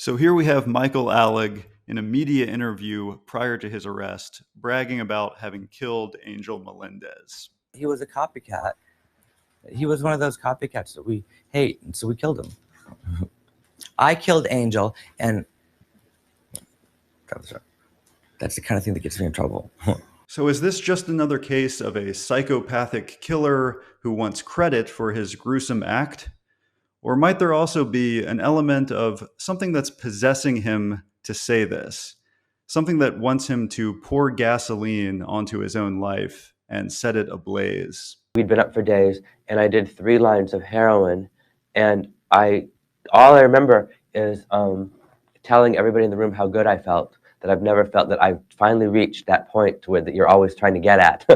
So here we have Michael Alig in a media interview prior to his arrest, bragging about having killed Angel Melendez. He was a copycat. He was one of those copycats that we hate, and so we killed him. I killed Angel, and that's the kind of thing that gets me in trouble. So is this just another case of a psychopathic killer who wants credit for his gruesome act? Or might there also be an element of something that's possessing him to say this? Something that wants him to pour gasoline onto his own life and set it ablaze? We'd been up for days, and I did 3 lines of heroin, and all I remember is telling everybody in the room how good I felt, that I've never felt, that I finally reached that point to where that you're always trying to get at.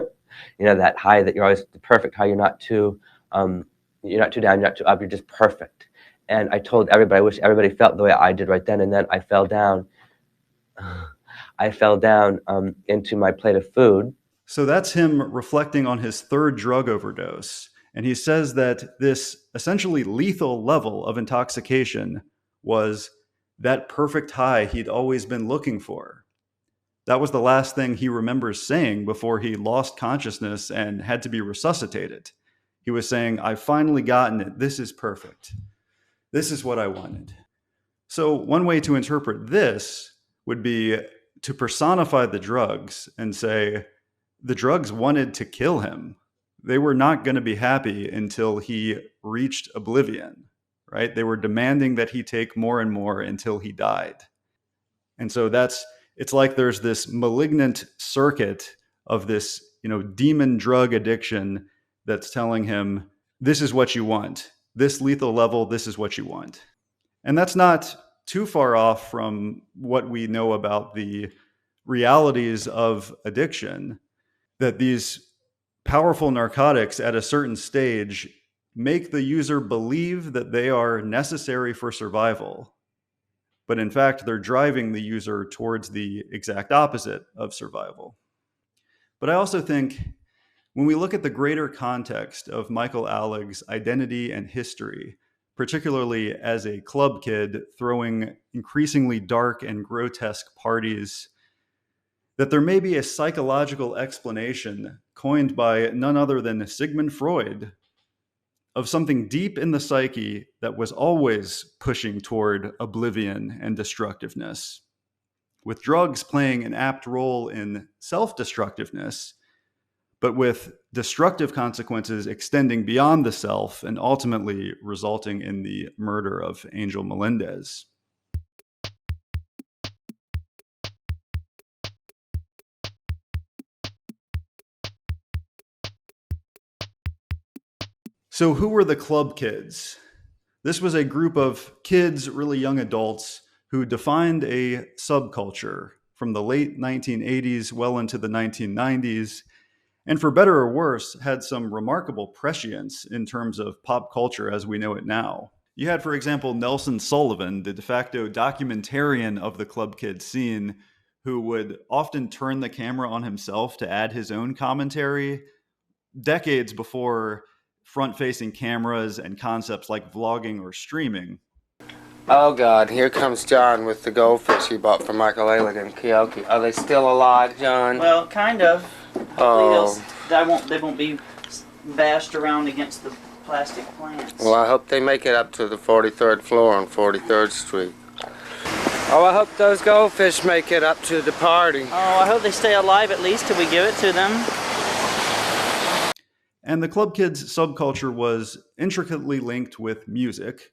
That high that you're always the perfect high. You're not too down, you're not too up, you're just perfect. And I told everybody, I wish everybody felt the way I did right then. And then I fell down. I fell down into my plate of food. So that's him reflecting on his 3rd drug overdose. And he says that this essentially lethal level of intoxication was that perfect high he'd always been looking for. That was the last thing he remembers saying before he lost consciousness and had to be resuscitated. He was saying, "I've finally gotten it. This is perfect. This is what I wanted." So one way to interpret this would be to personify the drugs and say, the drugs wanted to kill him. They were not going to be happy until he reached oblivion, right? They were demanding that he take more and more until he died. And so it's like there's this malignant circuit of this, demon drug addiction that's telling him, this is what you want. This lethal level, this is what you want. And that's not too far off from what we know about the realities of addiction, that these powerful narcotics at a certain stage make the user believe that they are necessary for survival. But in fact, they're driving the user towards the exact opposite of survival. But I also think when we look at the greater context of Michael Alig's identity and history, particularly as a club kid throwing increasingly dark and grotesque parties, that there may be a psychological explanation coined by none other than Sigmund Freud of something deep in the psyche that was always pushing toward oblivion and destructiveness, with drugs playing an apt role in self-destructiveness, but with destructive consequences extending beyond the self and ultimately resulting in the murder of Angel Melendez. So who were the club kids? This was a group of kids, really young adults, who defined a subculture from the late 1980s well into the 1990s, and for better or worse, had some remarkable prescience in terms of pop culture as we know it now. You had, for example, Nelson Sullivan, the de facto documentarian of the club kid scene, who would often turn the camera on himself to add his own commentary decades before front-facing cameras and concepts like vlogging or streaming. Oh God, here comes John with the goldfish he bought from Michael Alig in Keoki. Are they still alive, John? Well, kind of. Oh. They won't be bashed around against the plastic plants. Well, I hope they make it up to the 43rd floor on 43rd Street. Oh, I hope those goldfish make it up to the party. Oh, I hope they stay alive at least till we give it to them. And the club kids subculture was intricately linked with music,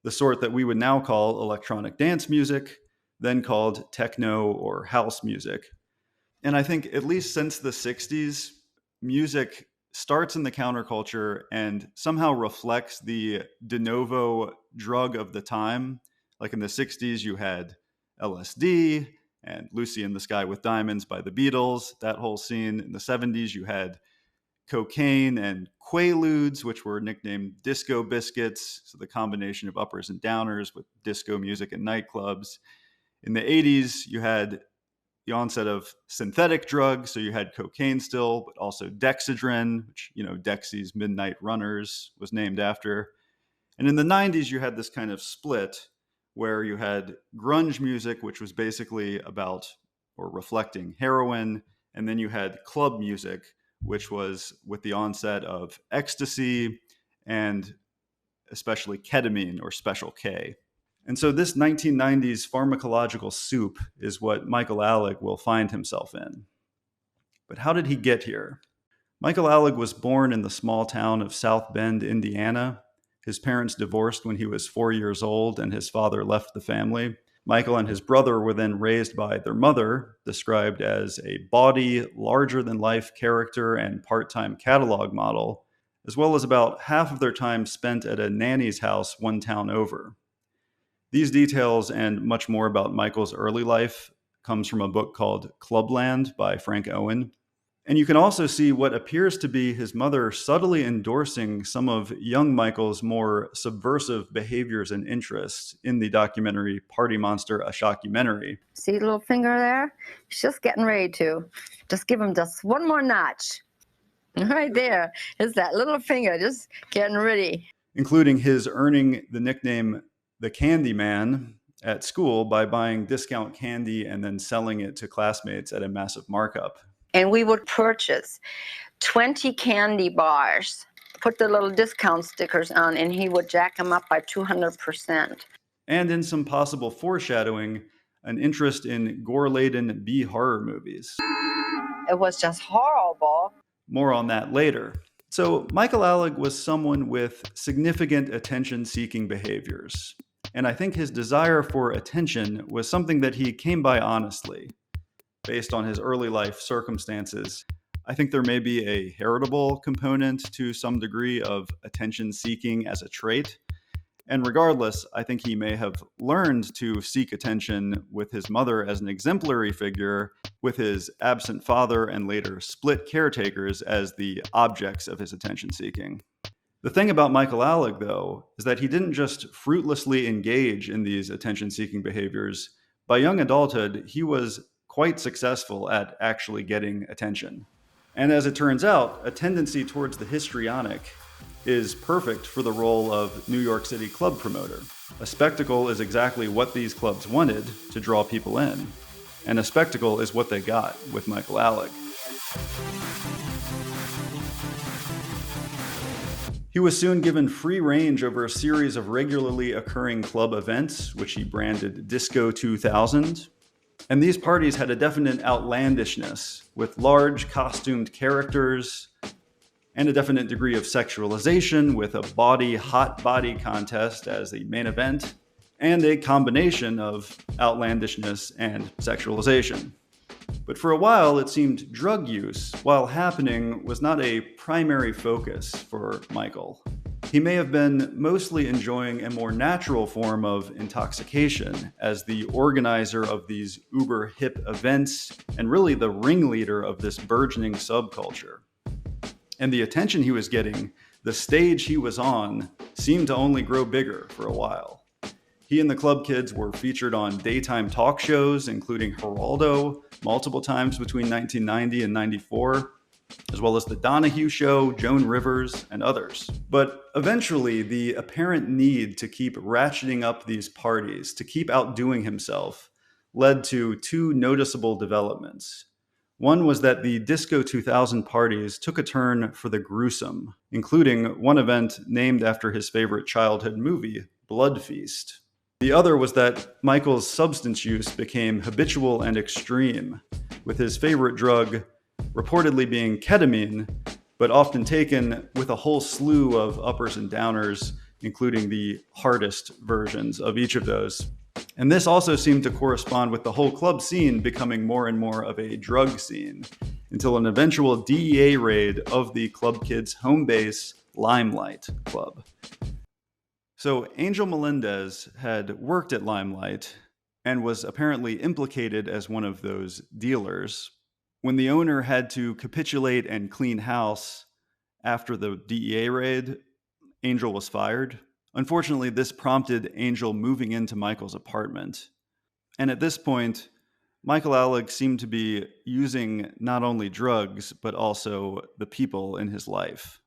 the sort that we would now call electronic dance music, then called techno or house music. And I think at least since the 60s, music starts in the counterculture and somehow reflects the de novo drug of the time. Like in the 60s, you had LSD and Lucy in the Sky with Diamonds by the Beatles, that whole scene. In the 70s, you had cocaine and quaaludes, which were nicknamed disco biscuits. So the combination of uppers and downers with disco music and nightclubs. In the 80s, you had the onset of synthetic drugs. So you had cocaine still, but also dexedrine, which, Dexy's Midnight Runners was named after. And in the 90s, you had this kind of split where you had grunge music, which was basically about or reflecting heroin, and then you had club music, which was with the onset of ecstasy and especially ketamine or Special K. And so this 1990s pharmacological soup is what Michael Alig will find himself in. But how did he get here? Michael Alig was born in the small town of South Bend, Indiana. His parents divorced when he was 4 years old, and his father left the family. Michael and his brother were then raised by their mother, described as a bawdy, larger-than-life character and part-time catalog model, as well as about half of their time spent at a nanny's house one town over. These details and much more about Michael's early life comes from a book called Clubland by Frank Owen. And you can also see what appears to be his mother subtly endorsing some of young Michael's more subversive behaviors and interests in the documentary Party Monster, a Shockumentary. See the little finger there? He's just getting ready to. Just give him just one more notch. Right there is that little finger just getting ready. Including his earning the nickname the Candy Man at school by buying discount candy and then selling it to classmates at a massive markup. And we would purchase 20 candy bars, put the little discount stickers on, and he would jack them up by 200%. And in some possible foreshadowing, an interest in gore-laden B-horror movies. It was just horrible. More on that later. So Michael Alig was someone with significant attention-seeking behaviors. And I think his desire for attention was something that he came by honestly. Based on his early life circumstances, I think there may be a heritable component to some degree of attention-seeking as a trait. And regardless, I think he may have learned to seek attention with his mother as an exemplary figure, with his absent father and later split caretakers as the objects of his attention-seeking. The thing about Michael Alig, though, is that he didn't just fruitlessly engage in these attention-seeking behaviors. By young adulthood, he was quite successful at actually getting attention. And as it turns out, a tendency towards the histrionic is perfect for the role of New York City club promoter. A spectacle is exactly what these clubs wanted to draw people in. And a spectacle is what they got with Michael Alig. He was soon given free range over a series of regularly occurring club events, which he branded Disco 2000. And these parties had a definite outlandishness, with large costumed characters, and a definite degree of sexualization, with a hot body contest as the main event, and a combination of outlandishness and sexualization. But for a while, it seemed drug use, while happening, was not a primary focus for Michael. He may have been mostly enjoying a more natural form of intoxication as the organizer of these uber hip events and really the ringleader of this burgeoning subculture. And the attention he was getting, the stage he was on, seemed to only grow bigger for a while. He and the club kids were featured on daytime talk shows, including Geraldo, multiple times between 1990 and 94, as well as The Donahue Show, Joan Rivers, and others. But eventually, the apparent need to keep ratcheting up these parties, to keep outdoing himself, led to two noticeable developments. One was that the Disco 2000 parties took a turn for the gruesome, including one event named after his favorite childhood movie, Blood Feast. The other was that Michael's substance use became habitual and extreme, with his favorite drug reportedly being ketamine, but often taken with a whole slew of uppers and downers, including the hardest versions of each of those. And this also seemed to correspond with the whole club scene becoming more and more of a drug scene, until an eventual DEA raid of the club kids' home base, Limelight Club. So Angel Melendez had worked at Limelight and was apparently implicated as one of those dealers. When the owner had to capitulate and clean house after the DEA raid, Angel was fired. Unfortunately, this prompted Angel moving into Michael's apartment. And at this point, Michael Alig seemed to be using not only drugs, but also the people in his life.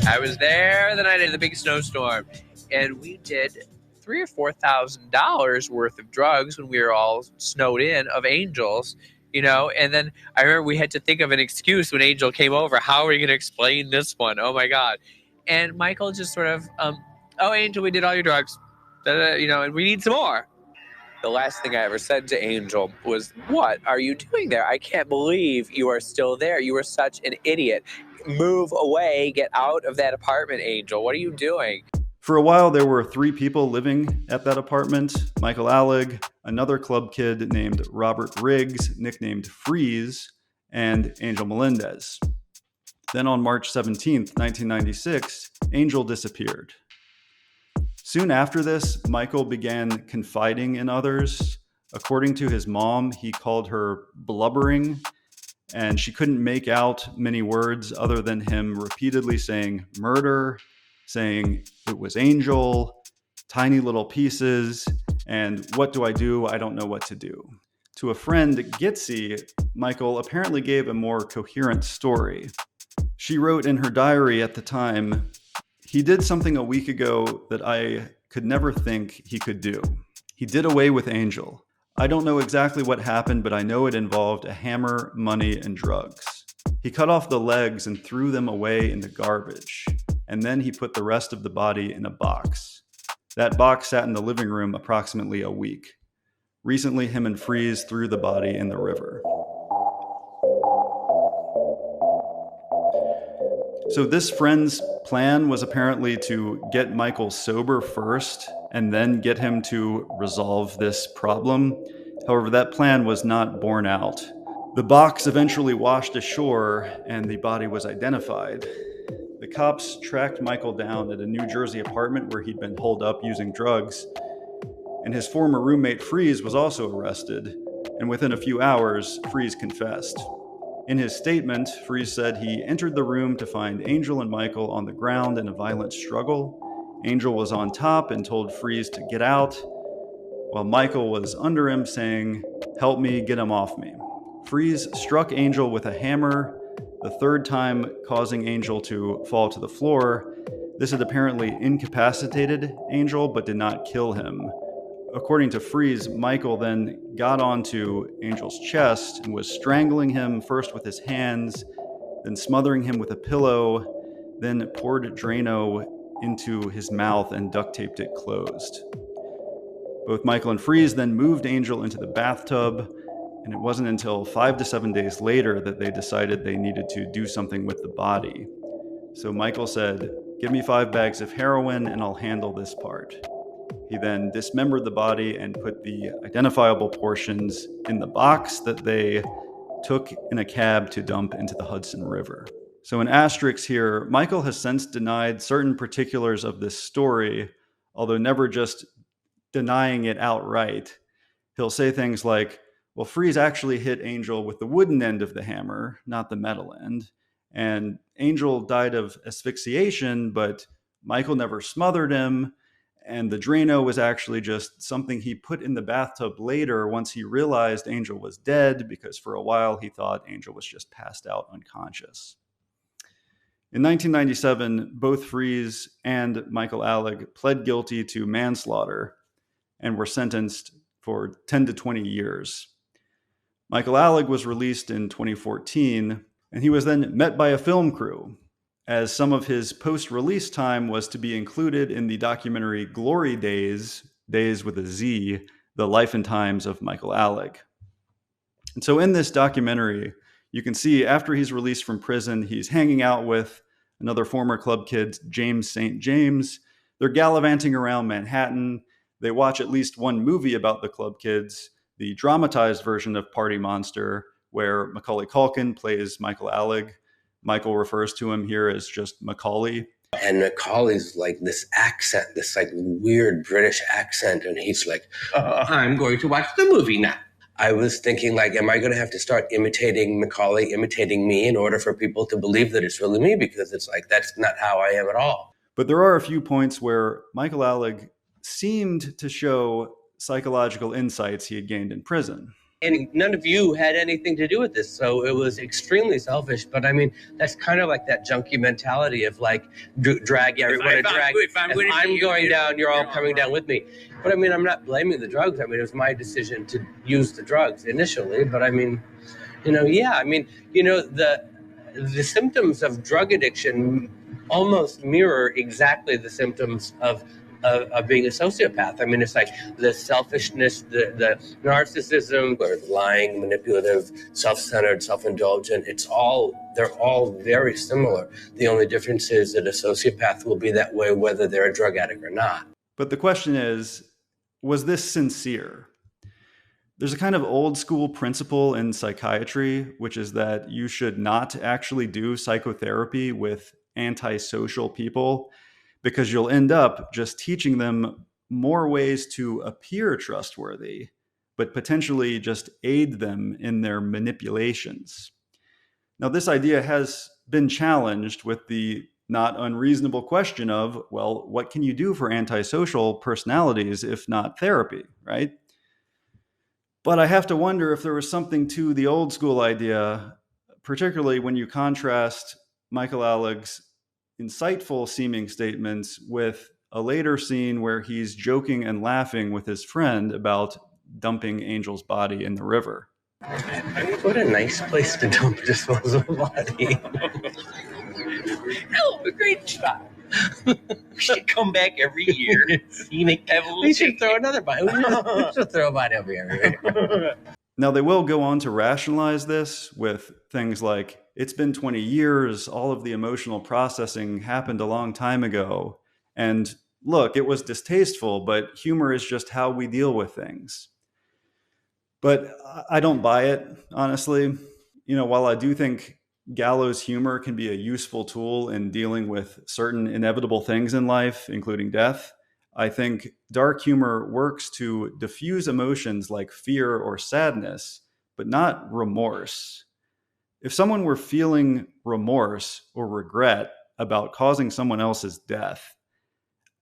I was there the night of the big snowstorm, and we did $3,000 or $4,000 worth of drugs when we were all snowed in of Angel's, you know. And then I remember we had to think of an excuse when Angel came over. How are we going to explain this one? Oh my God. And Michael just sort of, oh, Angel, we did all your drugs, you know, and we need some more. The last thing I ever said to Angel was, what are you doing there? I can't believe you are still there. You are such an idiot. Move away. Get out of that apartment, Angel. What are you doing? For a while, there were 3 people living at that apartment: Michael Alig, another club kid named Robert Riggs, nicknamed Freeze, and Angel Melendez. Then on March 17th, 1996, Angel disappeared. Soon after this, Michael began confiding in others. According to his mom, he called her blubbering, and she couldn't make out many words other than him repeatedly saying murder, saying it was Angel, tiny little pieces, and what do? I don't know what to do. To a friend, Gitsy, Michael apparently gave a more coherent story. She wrote in her diary at the time, "He did something a week ago that I could never think he could do. He did away with Angel. I don't know exactly what happened, but I know it involved a hammer, money, and drugs. He cut off the legs and threw them away in the garbage, and then he put the rest of the body in a box. That box sat in the living room approximately a week. Recently, him and Freeze threw the body in the river." So this friend's plan was apparently to get Michael sober first and then get him to resolve this problem. However, that plan was not borne out. The box eventually washed ashore and the body was identified. The cops tracked Michael down at a New Jersey apartment where he'd been holed up using drugs, and his former roommate Freeze was also arrested, and within a few hours, Freeze confessed. In his statement, Freeze said he entered the room to find Angel and Michael on the ground in a violent struggle. Angel was on top and told Freeze to get out, while Michael was under him saying, "Help me, get him off me." Freeze struck Angel with a hammer, the third time causing Angel to fall to the floor. This had apparently incapacitated Angel, but did not kill him. According to Freeze, Michael then got onto Angel's chest and was strangling him first with his hands, then smothering him with a pillow, then poured Drano into his mouth and duct taped it closed. Both Michael and Freeze then moved Angel into the bathtub, and it wasn't until 5 to 7 days later that they decided they needed to do something with the body. So Michael said, "Give me 5 bags of heroin and I'll handle this part." He then dismembered the body and put the identifiable portions in the box that they took in a cab to dump into the Hudson River. So an asterisk here, Michael has since denied certain particulars of this story, although never just denying it outright. He'll say things like, well, Freeze actually hit Angel with the wooden end of the hammer, not the metal end. And Angel died of asphyxiation, but Michael never smothered him. And the Drano was actually just something he put in the bathtub later once he realized Angel was dead, because for a while he thought Angel was just passed out unconscious. In 1997, both Freeze and Michael Alig pled guilty to manslaughter and were sentenced for 10 to 20 years. Michael Alig was released in 2014, and he was then met by a film crew, as some of his post-release time was to be included in the documentary Glory Days, Days with a Z, The Life and Times of Michael Alig. And so in this documentary, you can see after he's released from prison, he's hanging out with another former club kid, James St. James. They're gallivanting around Manhattan. They watch at least one movie about the club kids, the dramatized version of Party Monster, where Macaulay Culkin plays Michael Alig. Michael refers to him here as just Macaulay. And Macaulay's like this accent, this like weird British accent. And he's like, I'm going to watch the movie now. I was thinking like, am I going to have to start imitating Macaulay, imitating me in order for people to believe that it's really me? Because it's like, that's not how I am at all. But there are a few points where Michael Alig seemed to show psychological insights he had gained in prison. And none of you had anything to do with this, so it was extremely selfish. But I mean, that's kind of like that junkie mentality of like drag everyone. If I'm going down, you're all coming down with me. But I mean, I'm not blaming the drugs. I mean, it was my decision to use the drugs initially. But I mean, yeah. I mean, the symptoms of drug addiction almost mirror exactly the symptoms of being a sociopath. I mean, it's like the selfishness, the narcissism, or lying, manipulative, self-centered, self-indulgent. They're all very similar. The only difference is that a sociopath will be that way whether they're a drug addict or not. But the question is, was this sincere? There's a kind of old school principle in psychiatry, which is that you should not actually do psychotherapy with antisocial people, because you'll end up just teaching them more ways to appear trustworthy, but potentially just aid them in their manipulations. Now, this idea has been challenged with the not unreasonable question of, well, what can you do for antisocial personalities if not therapy, right? But I have to wonder if there was something to the old school idea, particularly when you contrast Michael Alig's insightful seeming statements with a later scene where he's joking and laughing with his friend about dumping Angel's body in the river. What a nice place to dump a disposable body. Oh, a great spot. We should come back every year. We should throw another body. We should throw a body over here. Now, they will go on to rationalize this with things like, it's been 20 years, all of the emotional processing happened a long time ago. And look, it was distasteful, but humor is just how we deal with things. But I don't buy it, honestly. While I do think gallows humor can be a useful tool in dealing with certain inevitable things in life, including death, I think dark humor works to diffuse emotions like fear or sadness, but not remorse. If someone were feeling remorse or regret about causing someone else's death,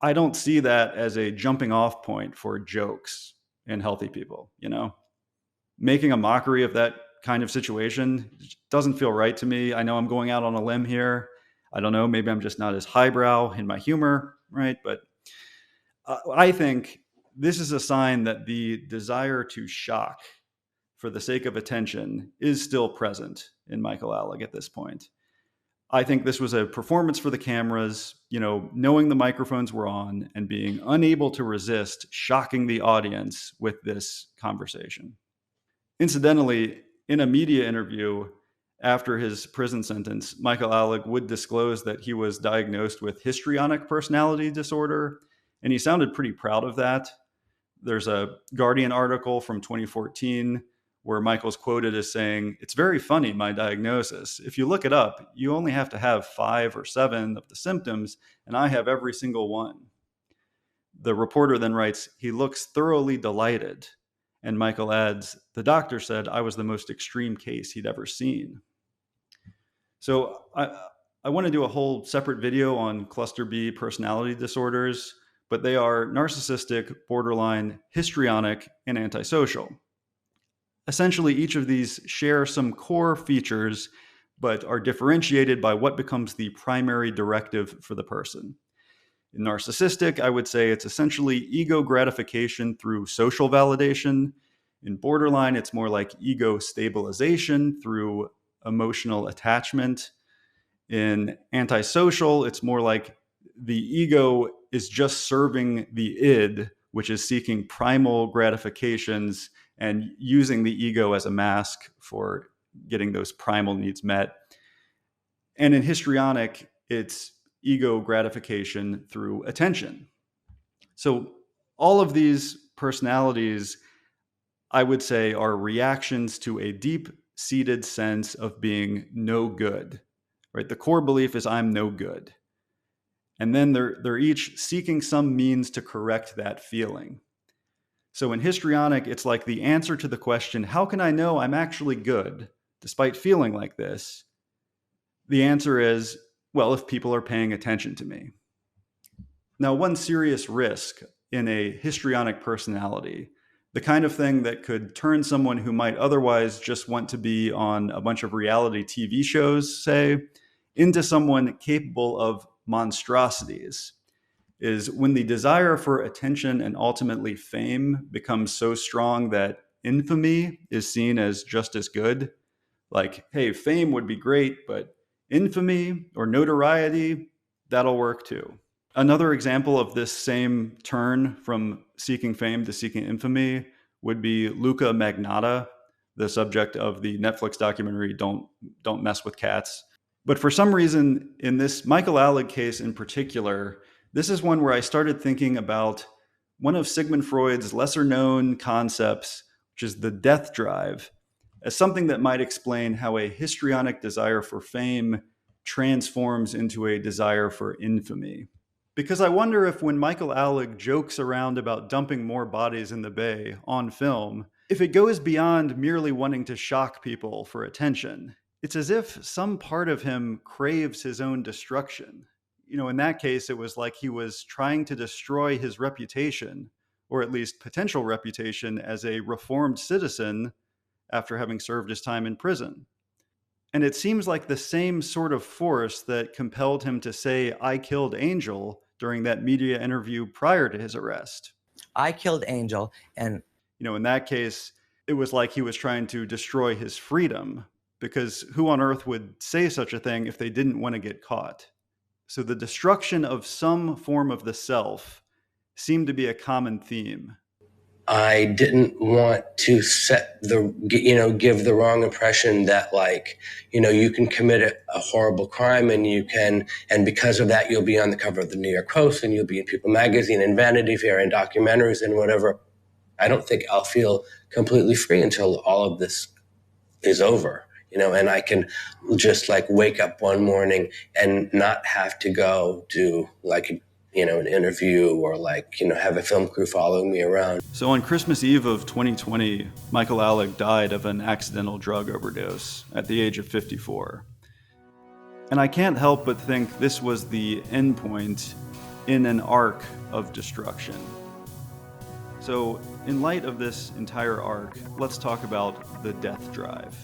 I don't see that as a jumping off point for jokes in healthy people, Making a mockery of that kind of situation doesn't feel right to me. I know I'm going out on a limb here. I don't know, maybe I'm just not as highbrow in my humor, right? But I think this is a sign that the desire to shock for the sake of attention is still present in Michael Alig at this point. I think this was a performance for the cameras, knowing the microphones were on and being unable to resist shocking the audience with this conversation. Incidentally, in a media interview after his prison sentence, Michael Alig would disclose that he was diagnosed with histrionic personality disorder, and he sounded pretty proud of that. There's a Guardian article from 2014 where Michael's quoted as saying, "It's very funny, my diagnosis. If you look it up, you only have to have 5 or 7 of the symptoms, and I have every single one." The reporter then writes, "He looks thoroughly delighted." And Michael adds, "The doctor said I was the most extreme case he'd ever seen." So I want to do a whole separate video on cluster B personality disorders, but they are narcissistic, borderline, histrionic, and antisocial. Essentially, each of these share some core features, but are differentiated by what becomes the primary directive for the person. In narcissistic, I would say it's essentially ego gratification through social validation. In borderline, it's more like ego stabilization through emotional attachment. In antisocial, it's more like the ego is just serving the id, which is seeking primal gratifications and using the ego as a mask for getting those primal needs met. And in histrionic, it's ego gratification through attention. So all of these personalities, I would say, are reactions to a deep-seated sense of being no good, right? The core belief is I'm no good. And then they're each seeking some means to correct that feeling. So in histrionic, it's like the answer to the question, how can I know I'm actually good despite feeling like this? The answer is, well, if people are paying attention to me. Now, one serious risk in a histrionic personality The kind of thing that could turn someone who might otherwise just want to be on a bunch of reality TV shows, say, into someone capable of monstrosities, is when the desire for attention and ultimately fame becomes so strong that infamy is seen as just as good. Like, hey, fame would be great, but infamy or notoriety, that'll work too. Another example of this same turn from seeking fame to seeking infamy would be Luca Magnotta, the subject of the Netflix documentary Don't Mess with Cats. But for some reason, in this Michael Alig case in particular, this is one where I started thinking about one of Sigmund Freud's lesser known concepts, which is the death drive, as something that might explain how a histrionic desire for fame transforms into a desire for infamy. Because I wonder if when Michael Alig jokes around about dumping more bodies in the bay on film, if it goes beyond merely wanting to shock people for attention. It's as if some part of him craves his own destruction. In that case, it was like he was trying to destroy his reputation, or at least potential reputation, as a reformed citizen after having served his time in prison. And it seems like the same sort of force that compelled him to say, "I killed Angel," during that media interview prior to his arrest. I killed Angel, and in that case, it was like he was trying to destroy his freedom, because who on earth would say such a thing if they didn't want to get caught? So the destruction of some form of the self seemed to be a common theme. I didn't want to give the wrong impression that you can commit a horrible crime and because of that, you'll be on the cover of the New York Post and you'll be in People magazine and Vanity Fair and documentaries and whatever. I don't think I'll feel completely free until all of this is over, and I can just wake up one morning and not have to go do an interview or have a film crew following me around. So on Christmas Eve of 2020, Michael Alig died of an accidental drug overdose at the age of 54. And I can't help but think this was the end point in an arc of destruction. So in light of this entire arc, let's talk about the death drive.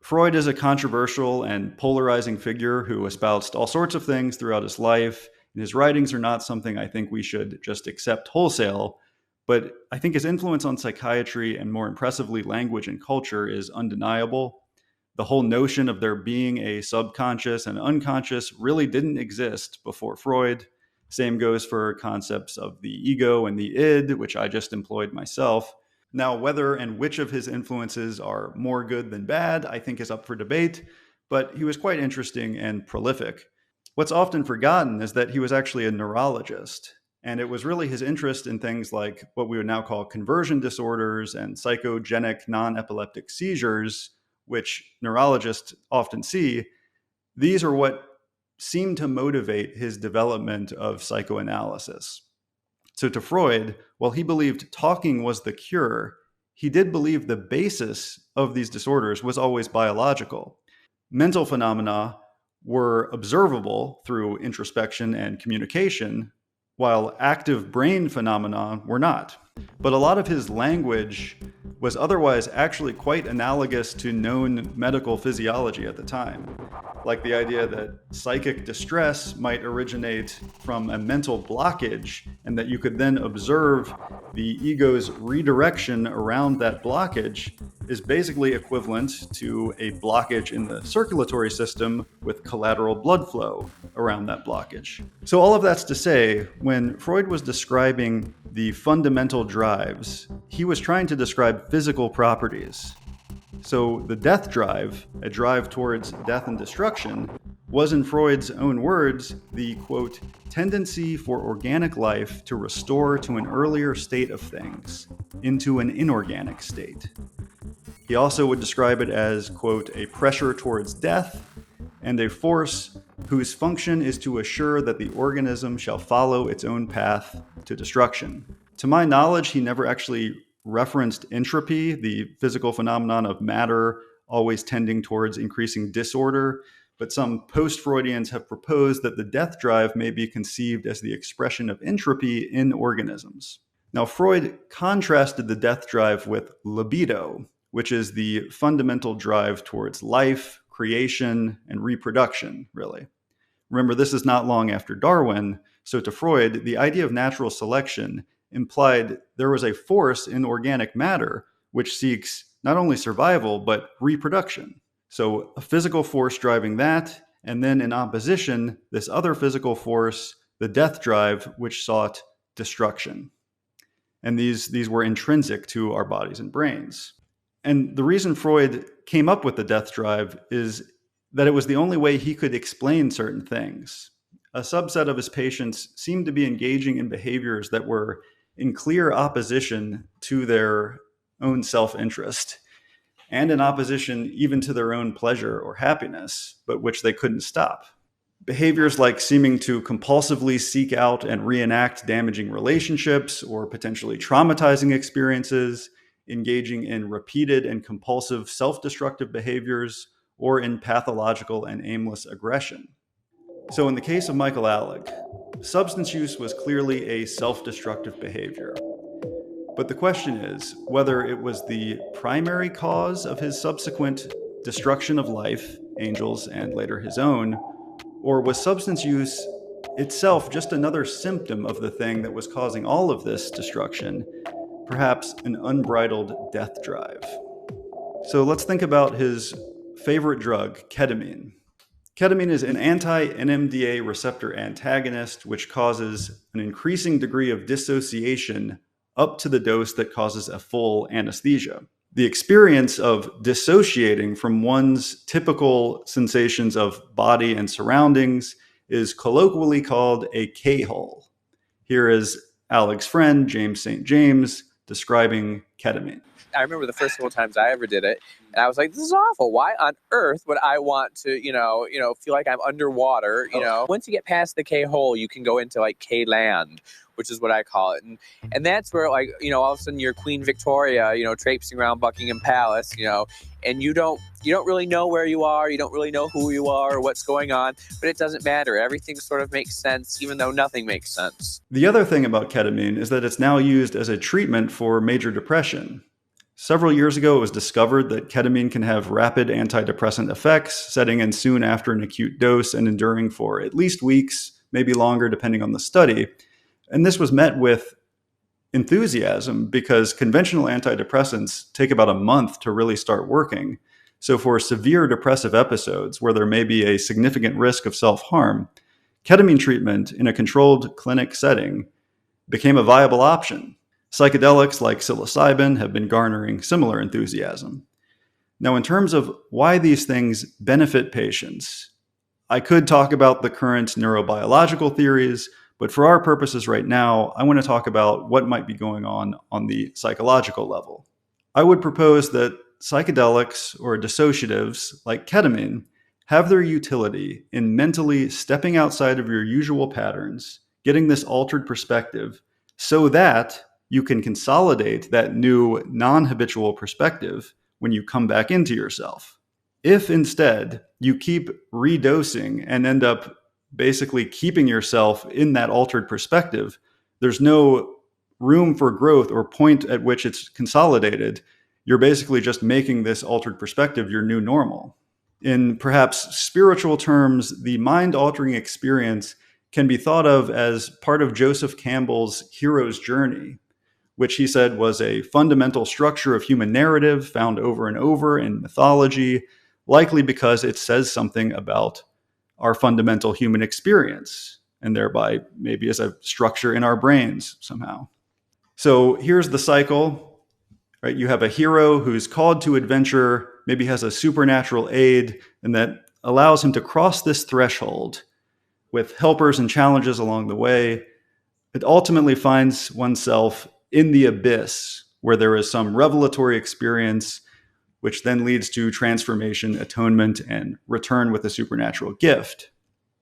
Freud is a controversial and polarizing figure who espoused all sorts of things throughout his life. And his writings are not something I think we should just accept wholesale, but I think his influence on psychiatry and more impressively language and culture is undeniable. The whole notion of there being a subconscious and unconscious really didn't exist before Freud. Same goes for concepts of the ego and the id, which I just employed myself. Now, whether and which of his influences are more good than bad, I think is up for debate, but he was quite interesting and prolific. What's often forgotten is that he was actually a neurologist, and it was really his interest in things like what we would now call conversion disorders and psychogenic non-epileptic seizures, which neurologists often see. These are what seem to motivate his development of psychoanalysis. So to Freud, while he believed talking was the cure, he did believe the basis of these disorders was always biological. Mental phenomena were observable through introspection and communication, while active brain phenomena were not. But a lot of his language was otherwise actually quite analogous to known medical physiology at the time, like the idea that psychic distress might originate from a mental blockage and that you could then observe the ego's redirection around that blockage is basically equivalent to a blockage in the circulatory system with collateral blood flow around that blockage. So all of that's to say, when Freud was describing the fundamental drives, he was trying to describe physical properties. So the death drive, a drive towards death and destruction, was in Freud's own words, the, quote, tendency for organic life to restore to an earlier state of things, into an inorganic state. He also would describe it as, quote, a pressure towards death and a force whose function is to assure that the organism shall follow its own path to destruction. To my knowledge, he never actually referenced entropy, the physical phenomenon of matter always tending towards increasing disorder, but some post-Freudians have proposed that the death drive may be conceived as the expression of entropy in organisms. Now, Freud contrasted the death drive with libido, which is the fundamental drive towards life, creation, and reproduction, really. Remember, this is not long after Darwin, so to Freud, the idea of natural selection implied there was a force in organic matter which seeks not only survival, but reproduction. So a physical force driving that, and then in opposition, this other physical force, the death drive, which sought destruction. And these were intrinsic to our bodies and brains. And the reason Freud came up with the death drive is that it was the only way he could explain certain things. A subset of his patients seemed to be engaging in behaviors that were in clear opposition to their own self-interest, and in opposition even to their own pleasure or happiness, but which they couldn't stop. Behaviors like seeming to compulsively seek out and reenact damaging relationships or potentially traumatizing experiences, engaging in repeated and compulsive self-destructive behaviors, or in pathological and aimless aggression. So in the case of Michael Alig, substance use was clearly a self-destructive behavior. But the question is whether it was the primary cause of his subsequent destruction of life, Angel's and later his own, or was substance use itself just another symptom of the thing that was causing all of this destruction, perhaps an unbridled death drive. So let's think about his favorite drug, ketamine. Ketamine is an anti-NMDA receptor antagonist, which causes an increasing degree of dissociation up to the dose that causes a full anesthesia. The experience of dissociating from one's typical sensations of body and surroundings is colloquially called a K-hole. Here is Alig's friend, James St. James, describing ketamine. I remember the first couple times I ever did it, and I was like, this is awful. Why on earth would I want to, feel like I'm underwater, Once you get past the K-hole, you can go into like K-land, which is what I call it. And that's where, like, all of a sudden you're Queen Victoria, traipsing around Buckingham Palace, and you don't really know where you are. You don't really know who you are or what's going on, but it doesn't matter. Everything sort of makes sense, even though nothing makes sense. The other thing about ketamine is that it's now used as a treatment for major depression. Several years ago, it was discovered that ketamine can have rapid antidepressant effects, setting in soon after an acute dose and enduring for at least weeks, maybe longer, depending on the study. And this was met with enthusiasm because conventional antidepressants take about a month to really start working. So for severe depressive episodes where there may be a significant risk of self-harm, ketamine treatment in a controlled clinic setting became a viable option. Psychedelics like psilocybin have been garnering similar enthusiasm. Now, in terms of why these things benefit patients, I could talk about the current neurobiological theories, but for our purposes right now, I want to talk about what might be going on the psychological level. I would propose that psychedelics or dissociatives like ketamine have their utility in mentally stepping outside of your usual patterns, getting this altered perspective so that you can consolidate that new non-habitual perspective when you come back into yourself. If instead you keep redosing and end up basically keeping yourself in that altered perspective, there's no room for growth or point at which it's consolidated. You're basically just making this altered perspective your new normal. In perhaps spiritual terms, the mind-altering experience can be thought of as part of Joseph Campbell's hero's journey, which he said was a fundamental structure of human narrative found over and over in mythology, likely because it says something about our fundamental human experience, and thereby maybe as a structure in our brains somehow. So here's the cycle, right? You have a hero who's called to adventure, maybe has a supernatural aid, and that allows him to cross this threshold with helpers and challenges along the way. It ultimately finds oneself in the abyss, where there is some revelatory experience, which then leads to transformation, atonement, and return with a supernatural gift.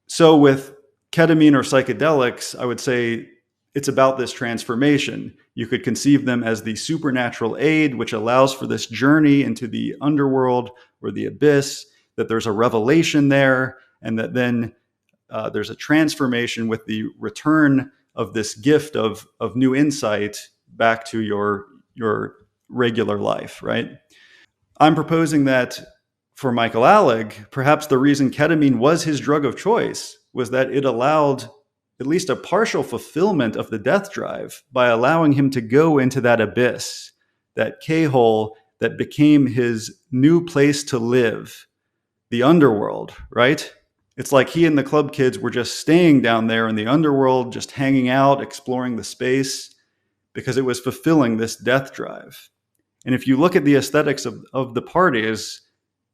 So with ketamine or psychedelics, I would say it's about this transformation. You could conceive them as the supernatural aid, which allows for this journey into the underworld or the abyss, that there's a revelation there, and that then there's a transformation with the return of this gift of new insight back to your regular life, right? I'm proposing that for Michael Alig, perhaps the reason ketamine was his drug of choice was that it allowed at least a partial fulfillment of the death drive by allowing him to go into that abyss, that K-hole that became his new place to live, the underworld, right? It's like he and the club kids were just staying down there in the underworld, just hanging out, exploring the space, because it was fulfilling this death drive. And if you look at the aesthetics of the parties,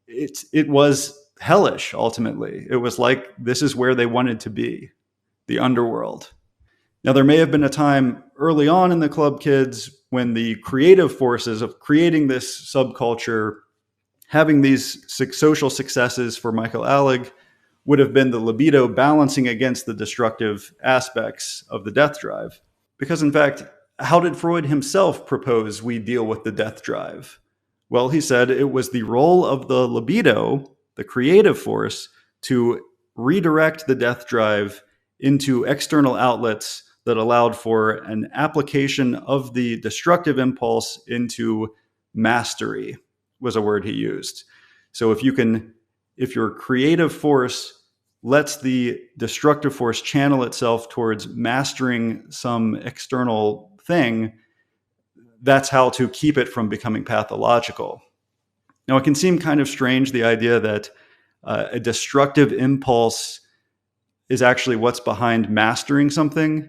it was hellish, ultimately. It was like, this is where they wanted to be, the underworld. Now, there may have been a time early on in the club kids when the creative forces of creating this subculture, having these social successes for Michael Alig, would have been the libido balancing against the destructive aspects of the death drive. Because in fact, how did Freud himself propose we deal with the death drive? Well, he said it was the role of the libido, the creative force, to redirect the death drive into external outlets that allowed for an application of the destructive impulse into mastery, was a word he used. So if your creative force lets the destructive force channel itself towards mastering some external thing, that's how to keep it from becoming pathological. Now, it can seem kind of strange, the idea that a destructive impulse is actually what's behind mastering something.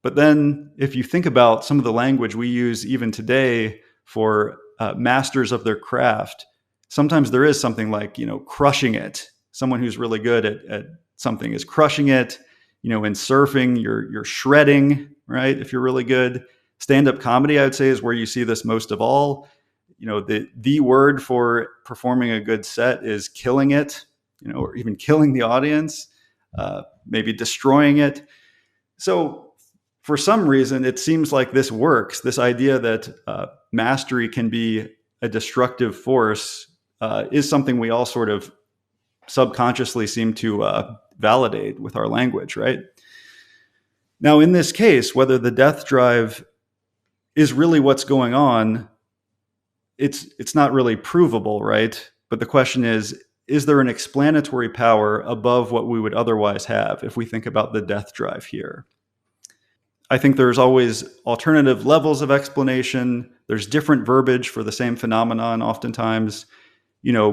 But then if you think about some of the language we use even today for masters of their craft, sometimes there is something like, crushing it. Someone who's really good at something is crushing it. In surfing, you're shredding, right? If you're really good. Stand-up comedy, I would say, is where you see this most of all. The word for performing a good set is killing it, or even killing the audience, maybe destroying it. So for some reason, it seems like this works. This idea that mastery can be a destructive force is something we all sort of subconsciously seem to validate with our language, right? Now, in this case, whether the death drive is really what's going on, it's not really provable, right? But the question is there an explanatory power above what we would otherwise have if we think about the death drive here? I think there's always alternative levels of explanation. There's different verbiage for the same phenomenon oftentimes.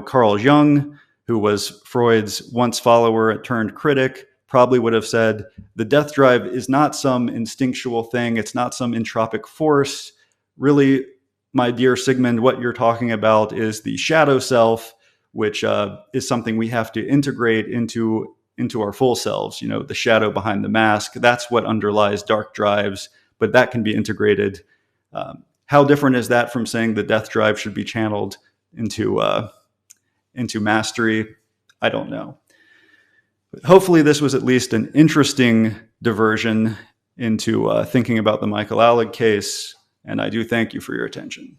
Carl Jung, who was Freud's once follower turned critic, probably would have said the death drive is not some instinctual thing. It's not some entropic force. Really, my dear Sigmund, what you're talking about is the shadow self, which is something we have to integrate into our full selves, the shadow behind the mask. That's what underlies dark drives, but that can be integrated. How different is that from saying the death drive should be channeled into mastery? I don't know. But hopefully this was at least an interesting diversion into thinking about the Michael Alig case, and I do thank you for your attention.